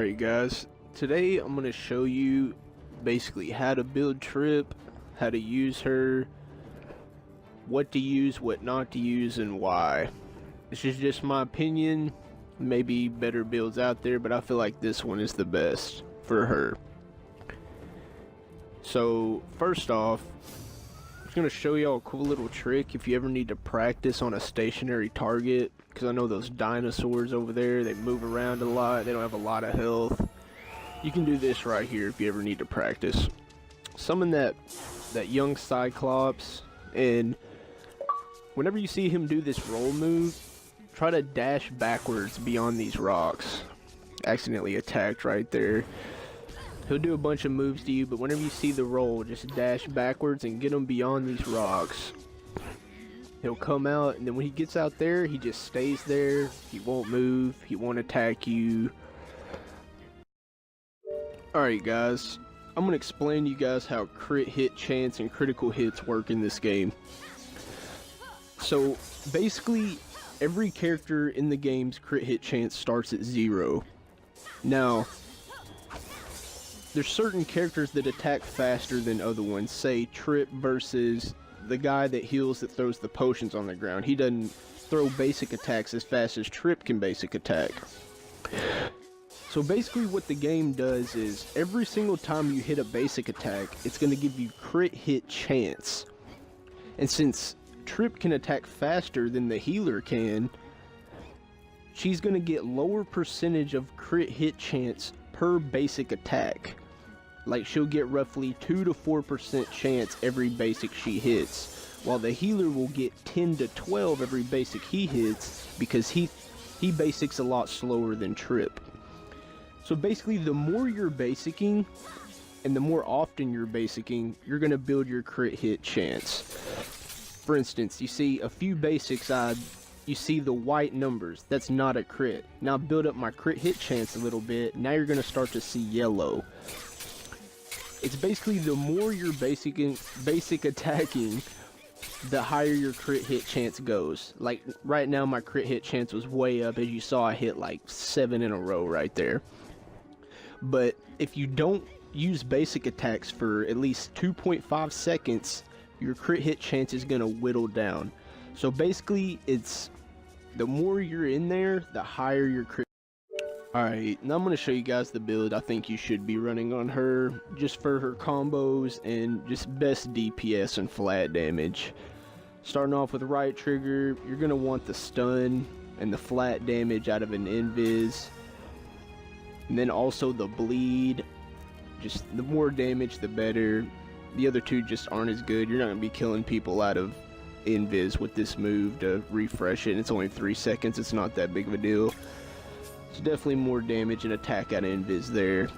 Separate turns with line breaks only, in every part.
Alright guys, today I'm going to show you basically how to build Tripp, how to use her, what to use, what not to use, and why. This is just my opinion, maybe better builds out there, but I feel like this one is the best for her. So first off, I'm just going to show y'all a cool little trick if you ever need to practice on a stationary target, because I know those dinosaurs over there, they move around a lot, they don't have a lot of health. You can do this right here if you ever need to practice. Summon that young Cyclops, and whenever you see him do this roll move, try to dash backwards beyond these rocks. Accidentally attacked right there. He'll do a bunch of moves to you, but whenever you see the roll, just dash backwards and get him beyond these rocks. He'll come out, and then when he gets out there, he just stays there. He won't move. He won't attack you. Alright guys, I'm going to explain to you guys how crit hit chance and critical hits work in this game. So basically, every character in the game's crit hit chance starts at 0. Now, there's certain characters that attack faster than other ones. Say Tripp versus the guy that heals that throws the potions on the ground. He doesn't throw basic attacks as fast as Tripp can basic attack. So basically what the game does is every single time you hit a basic attack, it's going to give you crit hit chance. And since Tripp can attack faster than the healer can, she's going to get lower percentage of crit hit chance per basic attack. Like, she'll get roughly 2 to 4% chance every basic she hits, while the healer will get 10 to 12 every basic he hits, because he basics a lot slower than Tripp. So basically, the more you're basicking, and the more often you're basicking, you're going to build your crit hit chance. For instance, you see a few basics, you see the white numbers, that's not a crit. Now build up my crit hit chance a little bit, now you're going to start to see yellow. It's basically the more you're basic attacking, the higher your crit hit chance goes. Like right now my crit hit chance was way up, as you saw I hit like 7 in a row right there. But if you don't use basic attacks for at least 2.5 seconds, your crit hit chance is going to whittle down. So basically, it's the more you're in there, the higher your crit. Alright, now I'm going to show you guys the build I think you should be running on her, just for her combos and just best DPS and flat damage. Starting off with right trigger, you're going to want the stun and the flat damage out of an invis. And then also the bleed. Just the more damage, the better. The other two just aren't as good. You're not going to be killing people out of invis with this move to refresh it. And it's only 3 seconds. It's not that big of a deal. It's definitely more damage and attack out of invis there.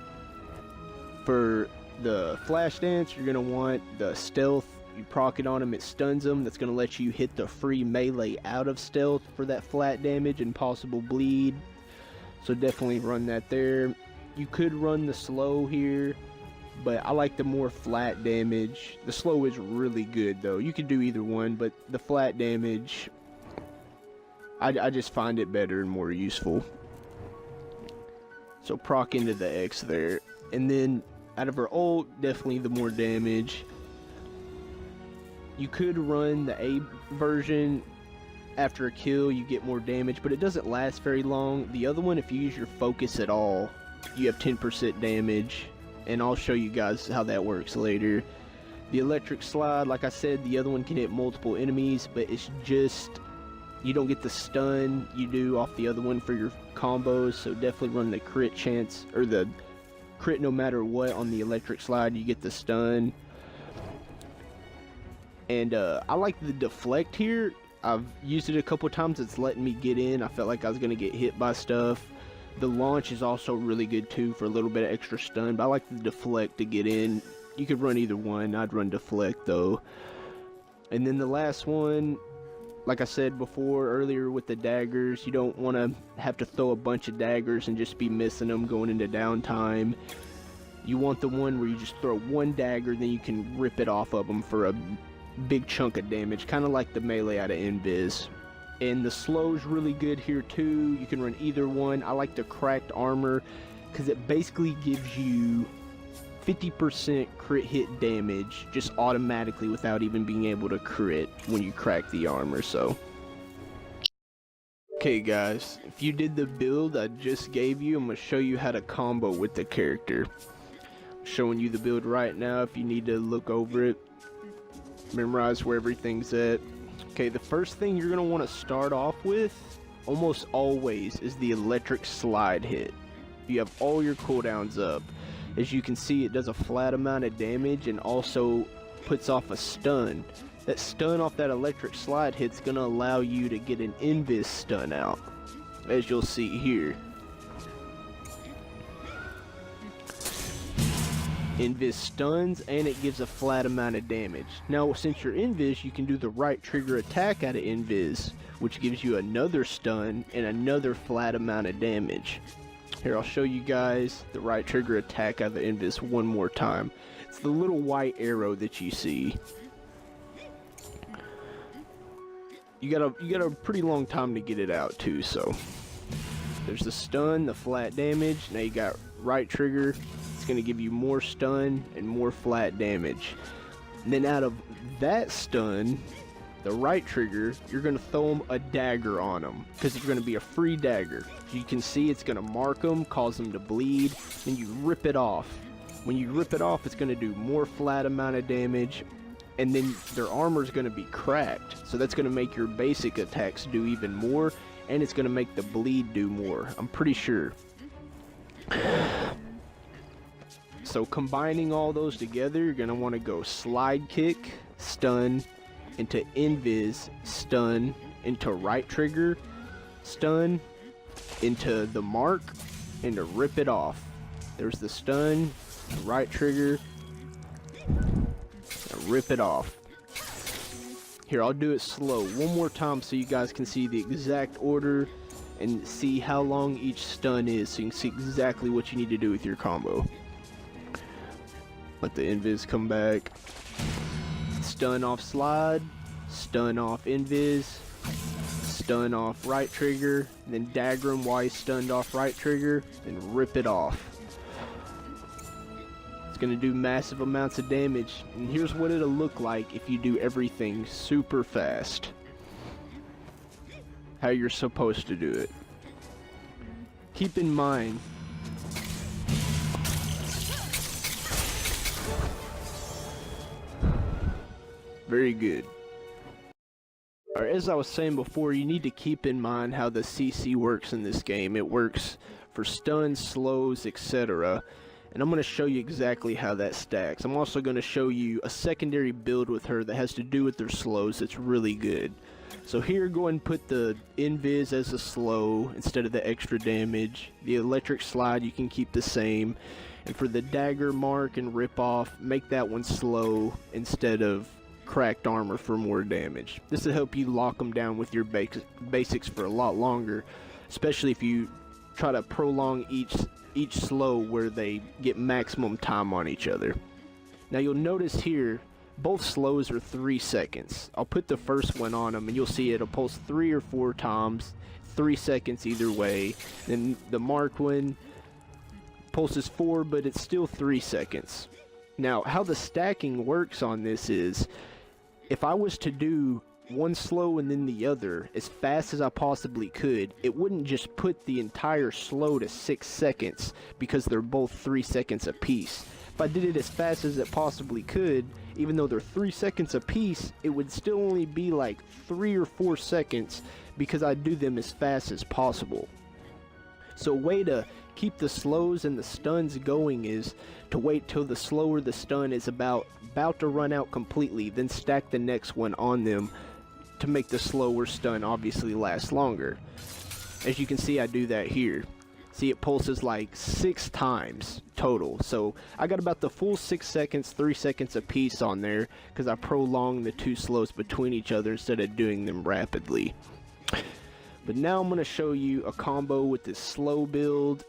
For the flash dance, you're going to want the stealth. You proc it on him, it stuns him. That's going to let you hit the free melee out of stealth for that flat damage and possible bleed. So definitely run that there. You could run the slow here, but I like the more flat damage. The slow is really good though. You could do either one, but the flat damage, I just find it better and more useful. So proc into the X there. And then out of her ult, definitely the more damage. You could run the A version. After a kill, you get more damage, but it doesn't last very long. The other one, if you use your focus at all, you have 10% damage, and I'll show you guys how that works later. The electric slide, like I said, the other one can hit multiple enemies, but it's just, you don't get the stun you do off the other one for your combos, so definitely run the crit chance, or the crit no matter what on the electric slide, you get the stun. And I like the deflect here. I've used it a couple times, it's letting me get in. I felt like I was going to get hit by stuff. The launch is also really good too for a little bit of extra stun, but I like the deflect to get in. You could run either one, I'd run deflect though. And then the last one, like I said before earlier with the daggers, you don't want to have to throw a bunch of daggers and just be missing them going into downtime. You want the one where you just throw one dagger, then you can rip it off of them for a big chunk of damage, kind of like the melee out of invis. And the slow's really good here too. You can run either one. I like the cracked armor. because it basically gives you 50% crit hit damage just automatically without even being able to crit when you crack the armor. So okay guys, if you did the build I just gave you, I'm going to show you how to combo with the character. I'm showing you the build right now if you need to look over it, memorize where everything's at. Okay, the first thing you're going to want to start off with, almost always, is the electric slide hit. You have all your cooldowns up. As you can see, it does a flat amount of damage and also puts off a stun. That stun off that electric slide hit's going to allow you to get an invis stun out, as you'll see here. Invis stuns and it gives a flat amount of damage. Now since you're invis, you can do the right trigger attack out of invis, which gives you another stun and another flat amount of damage. Here, I'll show you guys the right trigger attack out of the invis one more time. It's the little white arrow that you see. You got a pretty long time to get it out too, so there's the stun, the flat damage. Now you got right trigger. It's going to give you more stun and more flat damage. And then out of that stun, the right trigger, you're going to throw them a dagger on them, because it's going to be a free dagger. You can see it's going to mark them, cause them to bleed, then you rip it off. When you rip it off, it's going to do more flat amount of damage, and then their armor is going to be cracked. So that's going to make your basic attacks do even more, and it's going to make the bleed do more. I'm pretty sure. So combining all those together, you're going to want to go slide kick, stun, into invis, stun, into right trigger, stun, into the mark, and to rip it off. There's the stun, right trigger, and rip it off. Here, I'll do it slow one more time so you guys can see the exact order and see how long each stun is, so you can see exactly what you need to do with your combo. Let the invis come back. Stun off slide, stun off invis, stun off right trigger, then dagger him while he's stunned off right trigger, and rip it off. It's going to do massive amounts of damage, and here's what it'll look like if you do everything super fast. How you're supposed to do it. Keep in mind, very good. Alright, as I was saying before, you need to keep in mind how the CC works in this game. It works for stuns, slows, etc. And I'm going to show you exactly how that stacks. I'm also going to show you a secondary build with her that has to do with their slows that's really good. So here, go ahead and put the invis as a slow instead of the extra damage. The electric slide you can keep the same. And for the dagger, mark, and rip off, make that one slow instead of cracked armor for more damage. This will help you lock them down with your basics for a lot longer, especially if you try to prolong each slow where they get maximum time on each other. Now you'll notice here both slows are 3 seconds. I'll put the first one on them and you'll see it'll pulse 3 or 4 times, 3 seconds either way. Then the marked one pulses 4, but it's still 3 seconds. Now how the stacking works on this is, if I was to do one slow and then the other as fast as I possibly could, it wouldn't just put the entire slow to 6 seconds because they're both 3 seconds apiece. If I did it as fast as it possibly could, even though they're 3 seconds apiece, it would still only be like 3 or 4 seconds because I do them as fast as possible. So a way to keep the slows and the stuns going is to wait till the slow or the stun is about to run out completely, then stack the next one on them to make the slower stun obviously last longer. As you can see, I do that here. See, it pulses like 6 times total. So I got about the full 6 seconds, 3 seconds a piece on there because I prolonged the 2 slows between each other instead of doing them rapidly. But now I'm going to show you a combo with this slow build.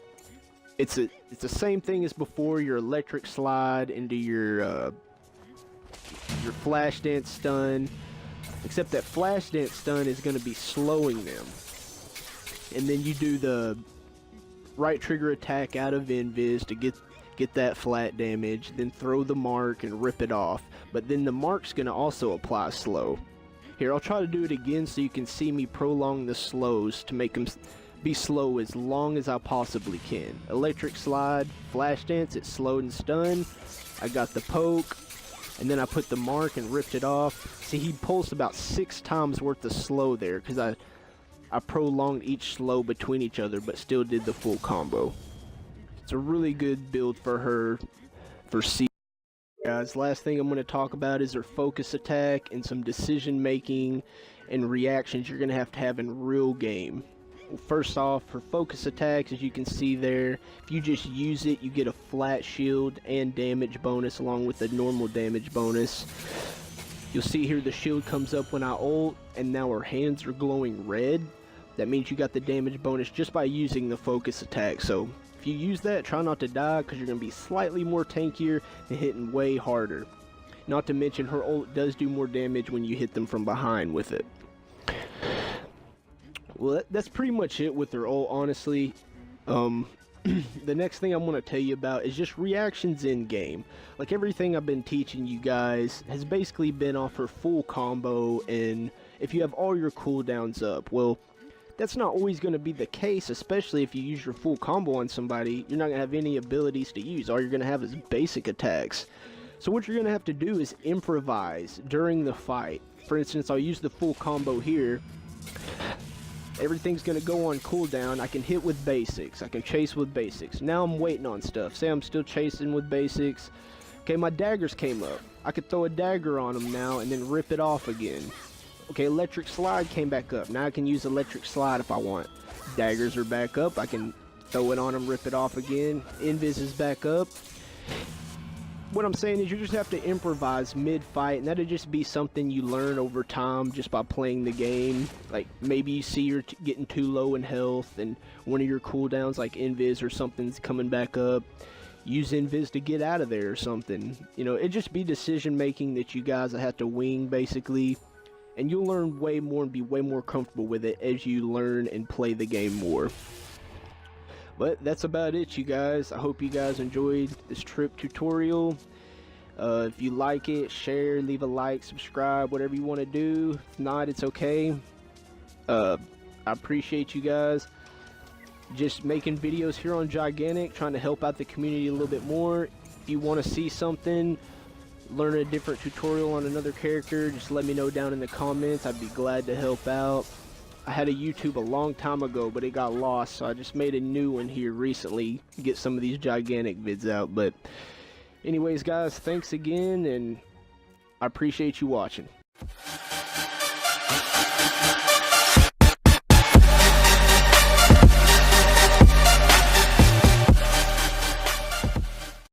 It's the same thing as before, your electric slide into your flash dance stun, except that flash dance stun is going to be slowing them. And then you do the right trigger attack out of invis to get that flat damage, then throw the mark and rip it off. But then the mark's gonna also apply slow. Here, I'll try to do it again so you can see me prolong the slows to make them be slow as long as I possibly can. Electric slide, flash dance, it's slowed and stunned. I got the poke, and then I put the mark and ripped it off. See, he pulsed about 6 times worth of slow there because I prolonged each slow between each other, but still did the full combo. It's a really good build for her for C. Guys, last thing I'm going to talk about is her focus attack and some decision making and reactions you're going to have in real game. Well, first off, her focus attack, as you can see there, if you just use it, you get a flat shield and damage bonus along with a normal damage bonus. You'll see here the shield comes up when I ult, and now her hands are glowing red. That means you got the damage bonus just by using the focus attack. So if you use that, try not to die because you're going to be slightly more tankier and hitting way harder. Not to mention her ult does do more damage when you hit them from behind with it. Well, that's pretty much it with her ult, honestly. The next thing I'm going to tell you about is just reactions in game. Like everything I've been teaching you guys has basically been off her full combo, and if you have all your cooldowns up. Well, that's not always going to be the case, especially if you use your full combo on somebody. You're not going to have any abilities to use. All you're going to have is basic attacks. So what you're going to have to do is improvise during the fight. For instance, I'll use the full combo here. Everything's going to go on cooldown. I can hit with basics. I can chase with basics. Now I'm waiting on stuff. Say I'm still chasing with basics. Okay, my daggers came up. I could throw a dagger on them now and then rip it off again. Okay, electric slide came back up. Now I can use electric slide if I want. Daggers are back up. I can throw it on them, rip it off again. Invis is back up. What I'm saying is you just have to improvise mid-fight, and that'll just be something you learn over time just by playing the game. Like, maybe you see you're getting too low in health, and one of your cooldowns, like Invis or something's coming back up. Use Invis to get out of there or something. You know, it'd just be decision-making that you guys have to wing, basically. And you'll learn way more and be way more comfortable with it as you learn and play the game more. But that's about it, you guys. I hope you guys enjoyed this Tripp tutorial. If you like it, share, leave a like, subscribe, whatever you want to do. If not, it's okay. I appreciate you guys. Just making videos here on Gigantic, trying to help out the community a little bit more. If you want to see something, learn a different tutorial on another character, just let me know down in the comments. I'd be glad to help out. I had a YouTube a long time ago, but it got lost, so I just made a new one here recently to get some of these Gigantic vids out. But anyways, guys, thanks again, and I appreciate you watching.